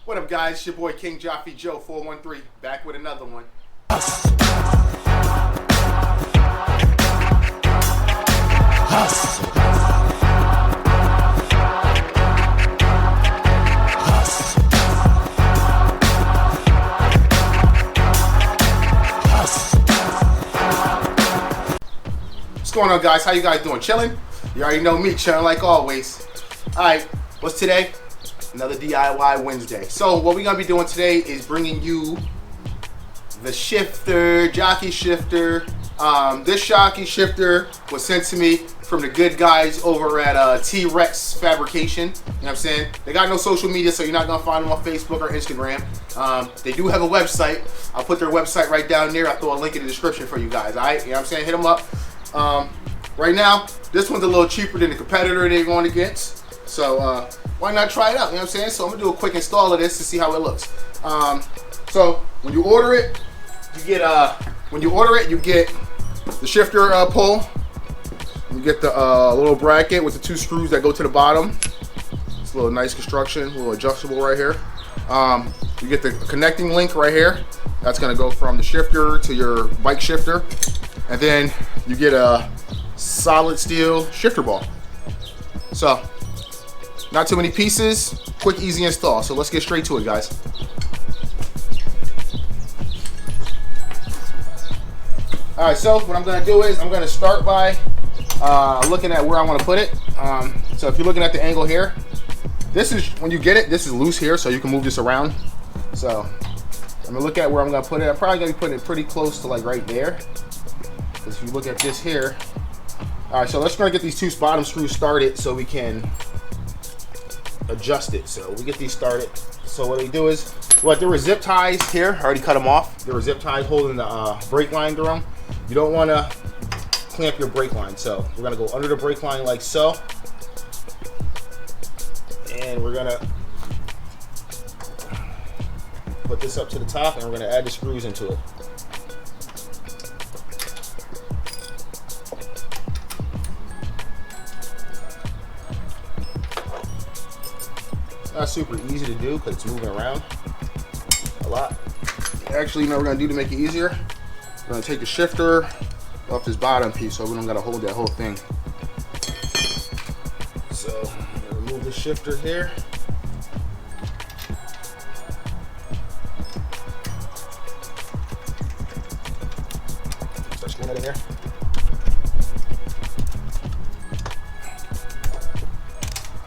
What up, guys? It's your boy King Joffy Joe 413 back with another one. What's going on, guys? How you guys doing? Chilling? You already know me, chilling like always. Alright, what's today? Another DIY Wednesday. So what we're gonna be doing today is bringing you the shifter, jockey shifter. This jockey shifter was sent to me from the good guys over at T-REX Fabrication. You know what I'm saying? They got no social media, so you're not gonna find them on Facebook or Instagram. They do have a website. I'll put their website right down there. I'll throw a link in the description for you guys. Alright, you know what I'm saying? Hit them up. Right now, this one's a little cheaper than the competitor they're going against. So why not try it out? You know what I'm saying? So I'm gonna do a quick install of this to see how it looks. So when you order it, you get the shifter pull. You get the little bracket with the two screws that go to the bottom. It's a little nice construction, a little adjustable right here. You get the connecting link right here. That's gonna go from the shifter to your bike shifter, and then you get a solid steel shifter ball. So not too many pieces, quick, easy install. So let's get straight to it, guys. All right, so what I'm gonna do is I'm gonna start by looking at where I wanna put it. So if you're looking at the angle here, this is, when you get it, this is loose here, so you can move this around. So I'm gonna look at where I'm gonna put it. I'm probably gonna be putting it pretty close to like right there. Because if you look at this here, all right, so let's gonna get these two bottom screws started so we can adjust it. So we get these started. So what they do is, there were zip ties here. I already cut them off. There were zip ties holding the brake line through them. You don't want to clamp your brake line. So we're gonna go under the brake line like so, and we're gonna put this up to the top, and we're gonna add the screws into it. Not super easy to do because it's moving around a lot. Actually, you know what we're gonna do to make it easier? We're gonna take the shifter off this bottom piece so we don't gotta hold that whole thing. So I'm gonna remove the shifter here. Start screwing that in there.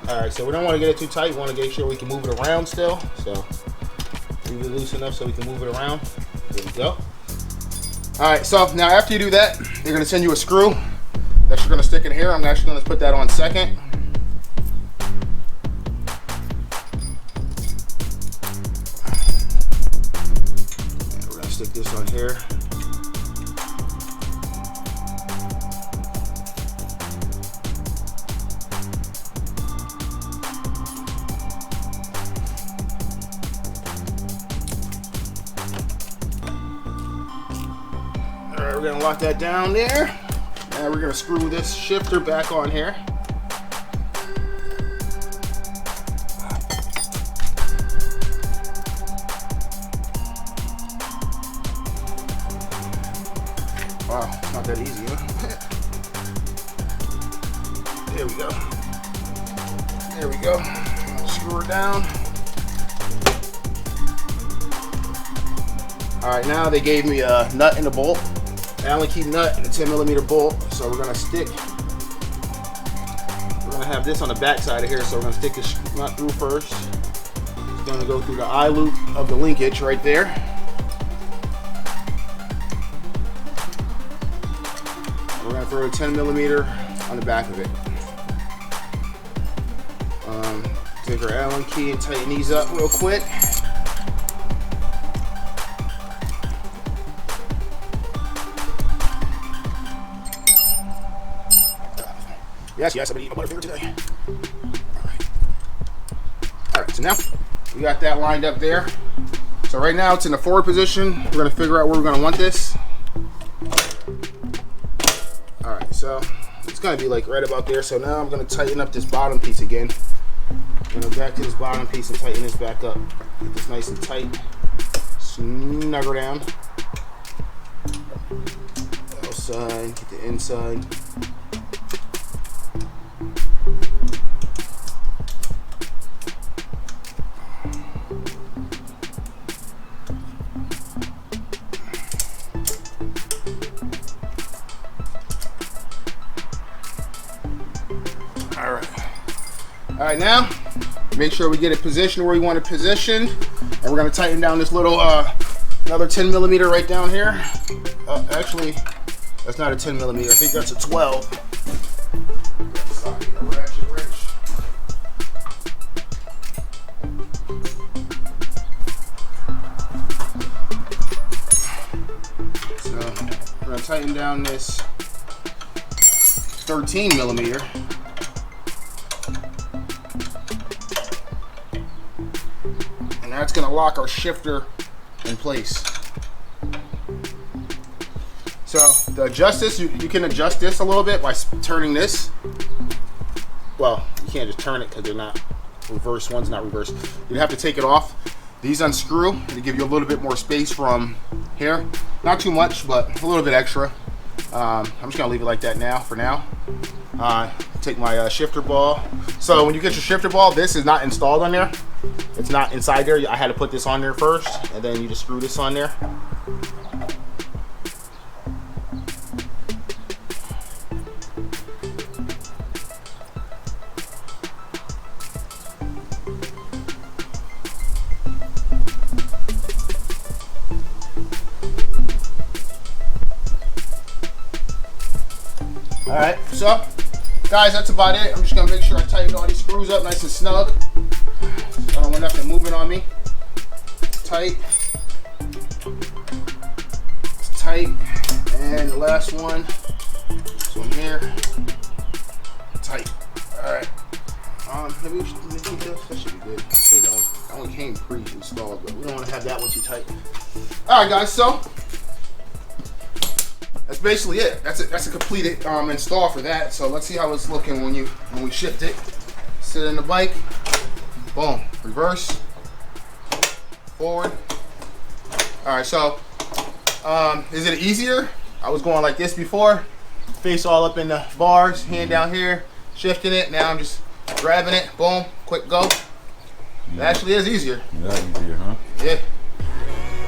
Alright, so we don't want to get it too tight. We want to make sure we can move it around still. So leave it loose enough so we can move it around. There we go. Alright, so now after you do that, they're going to send you a screw that you're going to stick in here. I'm actually going to put that on second. And we're going to stick this on here. We're gonna lock that down there. Now we're gonna screw this shifter back on here. Wow, it's not that easy, huh? There we go. There we go. Screw her down. All right, now they gave me a nut and a bolt. Allen key nut and a 10mm bolt. So we're gonna have this on the back side of here. So we're gonna stick this nut through first. It's gonna go through the eye loop of the linkage right there. We're gonna throw a 10mm on the back of it. Take our Allen key and tighten these up real quick. Yes, I've been eating my butterfinger today. Alright, so now we got that lined up there. So right now it's in the forward position. We're gonna figure out where we're gonna want this. Alright, so it's gonna be like right about there. So now I'm gonna tighten up this bottom piece again. Gonna go back to this bottom piece and tighten this back up. Get this nice and tight. Snug her down. Outside, get the inside. All right, now make sure we get it positioned where we want it positioned, and we're gonna tighten down this little another 10 millimeter right down here. Actually, that's not a 10 millimeter. I think that's a 12. So we're gonna tighten down this 13 millimeter. And that's gonna lock our shifter in place. So to adjust this, you can adjust this a little bit by turning this. Well, you can't just turn it because they're not reverse. One's not reverse. You'd have to take it off. These unscrew to give you a little bit more space from here. Not too much, but a little bit extra. I'm just gonna leave it like that now for now. Take my shifter ball. So when you get your shifter ball, this is not installed on there. It's not inside there. I had to put this on there first, and then you just screw this on there. All right, so guys, that's about it. I'm just gonna make sure I tighten all these screws up nice and snug. I don't want nothing moving on me. Tight. It's tight. And the last one. This one here. Tight. Alright. Maybe we should make this. That should be good. I think that one came pre-installed, but we don't want to have that one too tight. Alright guys, so that's basically it. That's a completed install for that. So let's see how it's looking when we shift it. Sit in the bike. Boom. Reverse. Forward. All right. So is it easier? I was going like this before. Face all up in the bars. Hand down here. Shifting it. Now I'm just grabbing it. Boom. Quick go. It actually is easier. Yeah, easier, huh? Yeah.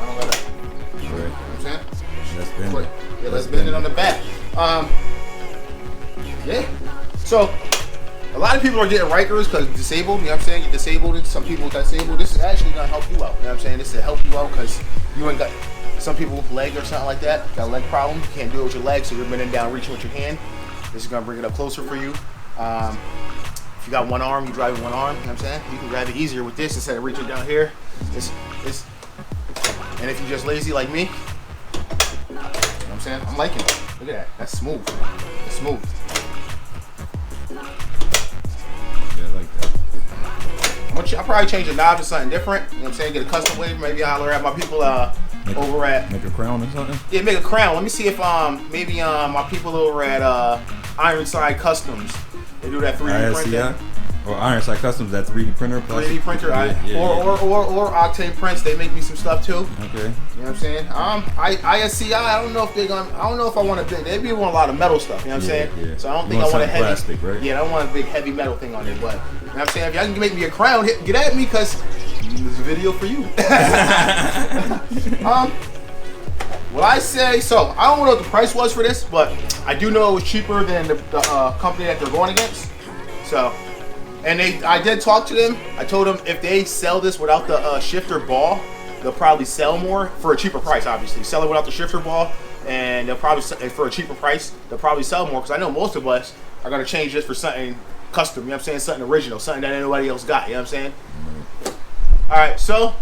I don't gotta. You know what I'm saying? Let's bend it. Yeah, let's bend it on the back. Yeah. So a lot of people are getting Rykers because disabled. You know what I'm saying? You're disabled, and some people got disabled. This is actually gonna help you out. You know what I'm saying? This is to help you out because you ain't got some people with leg or something like that. Got a leg problem. You can't do it with your leg, so you're bending down, reaching with your hand. This is gonna bring it up closer for you. If you got one arm, you drive with one arm. You know what I'm saying? You can grab it easier with this instead of reaching down here. And if you're just lazy like me. You know what I'm saying? I'm liking it. Look at that. That's smooth. It's smooth. Yeah, I like that. I'll probably change the knob to something different. You know what I'm saying? Get a custom wave. Maybe I'll holler at my people over at... Make a crown or something? Yeah, make a crown. Let me see if maybe my people over at Ironside Customs, they do that 3D printing. Or Ironside Customs, that 3D printer. 3D printer, or Octane Prints. They make me some stuff too. Okay. You know what I'm saying? ISCI. I don't know if they're gonna. I don't know if I want to. They be want a lot of metal stuff. You know what I'm saying? Yeah. So I don't think I want a heavy plastic, right? Yeah, I don't want a big heavy metal thing on it. But you know what I'm saying? If y'all can make me a crown, get at me because there's a video for you. What I say, so I don't know what the price was for this, but I do know it was cheaper than the company that they're going against. So. And I did talk to them. I told them if they sell this without the shifter ball, they'll probably sell more for a cheaper price. Obviously, sell it without the shifter ball, and they'll probably for a cheaper price. They'll probably sell more because I know most of us are gonna change this for something custom. You know what I'm saying? Something original, something that nobody else got. You know what I'm saying? All right, so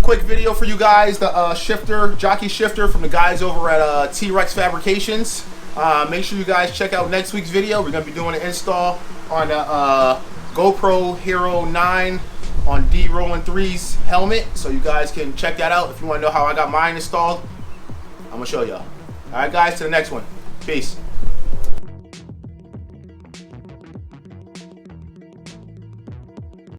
quick video for you guys. The shifter, jockey shifter from the guys over at T-REX Fabrications. Make sure you guys check out next week's video. We're gonna be doing an install on the GoPro Hero 9 on D Rolling 3's helmet, so you guys can check that out if you want to know how I got mine installed. I'm gonna show y'all. All right, guys, to the next one. Peace.